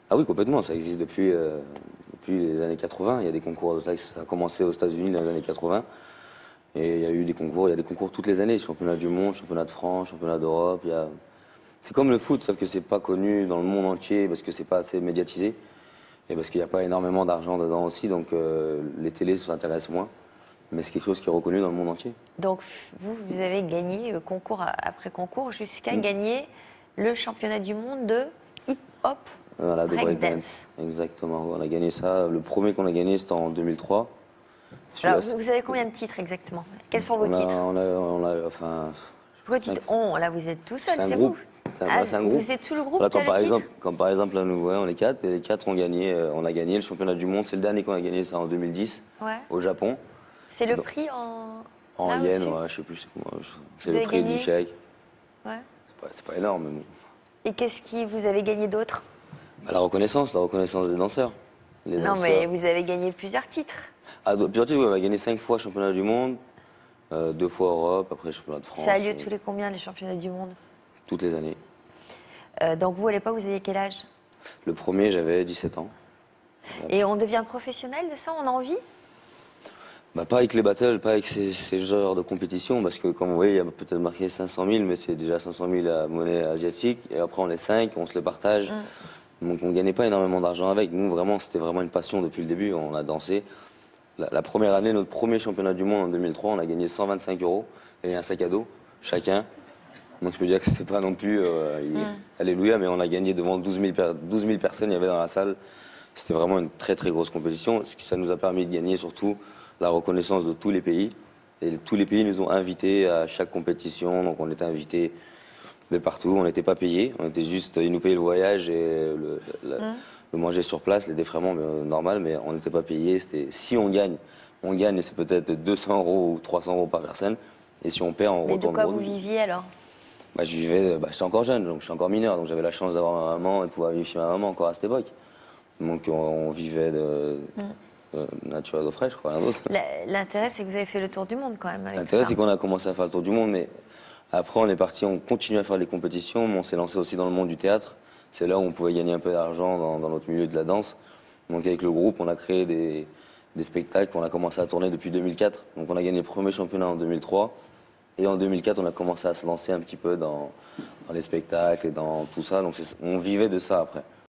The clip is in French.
Ah oui, complètement, ça existe depuis les années 80. Il y a des concours, ça a commencé aux États-Unis dans les années 80. Et il y a eu des concours, il y a des concours toutes les années, championnat du monde, championnat de France, championnat d'Europe. C'est comme le foot, sauf que c'est pas connu dans le monde entier parce que c'est pas assez médiatisé et parce qu'il n'y a pas énormément d'argent dedans aussi, donc les télés s'intéressent moins. Mais c'est quelque chose qui est reconnu dans le monde entier. Donc, vous avez gagné concours après concours jusqu'à Mm. gagner le championnat du monde de hip-hop Voilà, de breakdance. breakdance. Exactement. On a gagné ça. Le premier qu'on a gagné, c'était en 2003. Alors, Celui-là, vous avez combien de titres exactement? Quels sont vos titres? enfin, Pourquoi dites on? Là, vous êtes tout seul, c'est un c'est groupe. vous. C'est un groupe. Vous êtes tout le groupe Voilà, qui a le titre? comme par exemple, là, nous, ouais, on est quatre, et les quatre ont gagné, on a gagné le championnat du monde. C'est le dernier qu'on a gagné, ça en 2010, Ouais. au Japon. C'est le Donc, prix en... en là, yens, au-dessus? ouais, je sais plus, c'est Vous le avez prix gagné? du chèque. Ouais. C'est pas énorme, mais bon. Et qu'est-ce qui vous avez gagné d'autre? Bah, la reconnaissance des danseurs. Les Non, danseurs. mais vous avez gagné plusieurs titres. Ah, puis ensuite, ouais, on a gagné 5 fois championnat du monde, 2 fois Europe, après championnat de France. Ça a lieu tous les combien, les championnats du monde? Toutes les années. Donc vous, à l'époque, vous aviez quel âge? Le premier, j'avais 17 ans. Et on devient professionnel de ça? On a envie? Bah, pas avec les battles, pas avec ces genres de compétition, parce que comme vous voyez, il y a peut-être marqué 500 000, mais c'est déjà 500 000 à monnaie asiatique, et après on est 5, on se les partage. Donc on gagnait pas énormément d'argent avec. Nous, vraiment, c'était vraiment une passion depuis le début, on a dansé. La première année, notre premier championnat du monde en 2003, on a gagné 125 € et un sac à dos, chacun. Donc je peux dire que c'est pas non plus, alléluia, mais on a gagné devant 12 000 personnes, il y avait dans la salle. C'était vraiment une très très grosse compétition, ce qui ça nous a permis de gagner surtout la reconnaissance de tous les pays. Et tous les pays nous ont invités à chaque compétition, donc on était invités de partout, on n'était pas payés, on était juste, ils nous payaient le voyage et le manger sur place, les défraiements normal, mais on n'était pas payés. Si on gagne, et c'est peut-être 200 € ou 300 € par personne. Et si on perd, on Mais de retourne quoi au vous rugby. viviez alors? Bah, j'étais encore jeune, donc j'étais encore mineur, donc j'avais la chance d'avoir ma maman et de pouvoir vivre chez ma maman encore à cette époque. Donc on vivait de nature et d'eau fraîche, quoi, rien d'autre. L'intérêt, c'est que vous avez fait le tour du monde quand même avec tout L'intérêt, ça. c'est qu'on a commencé à faire le tour du monde, mais après, on est parti, on continue à faire les compétitions, mais on s'est lancé aussi dans le monde du théâtre. C'est là où on pouvait gagner un peu d'argent dans notre milieu de la danse. Donc avec le groupe, on a créé des spectacles qu'on a commencé à tourner depuis 2004. Donc on a gagné le premier championnat en 2003. Et en 2004, on a commencé à se lancer un petit peu dans les spectacles et dans tout ça. Donc on vivait de ça après.